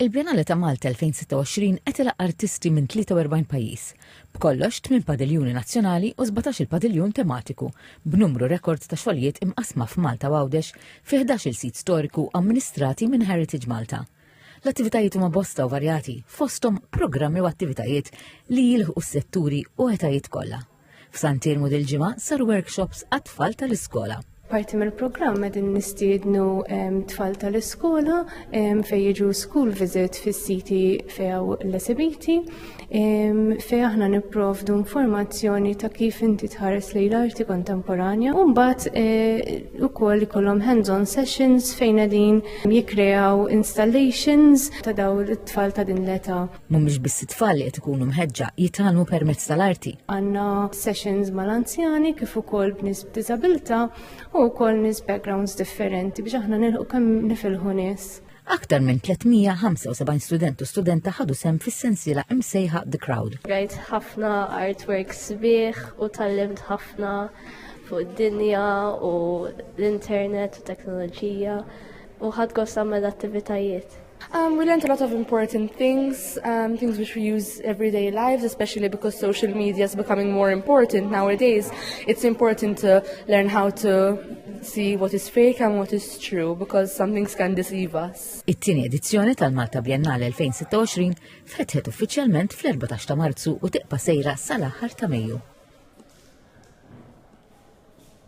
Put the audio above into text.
Il-Bjennale ta' Malta 2026 qed tilaq artisti minn 43 pajjiż, b'kollox 8 padiljuni nazzjonali u 17 il-padiljun tematiku, b'numru rekord ta' xogħlijiet imqasma f'Malta Għawdex fi 11 sit storiku amministrati minn Heritage Malta. L-attivitajiet huma bosta u varjati, fosthom programmi u attivitajiet li jilħqu s-setturi u etajiet kollha. F'San Telmo dil-ġimgħa saru workshops għat-tfal tal-iskola. Parti mill-programm qegħdin nistiednu tfal tal-iskola fejn jiġu school visit fis-siti fejn l-esibiti fejn aħna nipprovdu informazzjoni ta' kif inti tħares lejn l-arti kontemporanja u mbagħad ukoll ikollhom hands-on sessions fejn qegħdin jikkreaw installations ta' dawn it-tfal ta' din l-età. Mhumiex biss it-tfal li qed ikunu mħeġġa jitgħallmu permezz tal-arti. Għandna sessions mal-anzjani kif ukoll b'nies b'diżabilità u wkoll nies backgrounds differenti biex aħna nilħu kemm nifilħu nies. Aktar minn 375 student u studenta ħadu sem fis-sensiela imsejħa The Crowd. Rajt ħafna artworks sbieħ u tallimt ħafna fuq id-dinja u l-internet u teknoloġija u ħadd gost għamel attivitajiet. We learned a lot of important things, things which we use everyday lives, especially because social media is becoming more important nowadays. It's important to learn how to see what is fake and what is true, because some things can deceive us. It-tieni edizzjoni tal-Malta Bjennale 2026 fetħet uffiċjalment fl-14 ta' Marzu u tiqpa' sejra sal-aħħar ta' Mejju.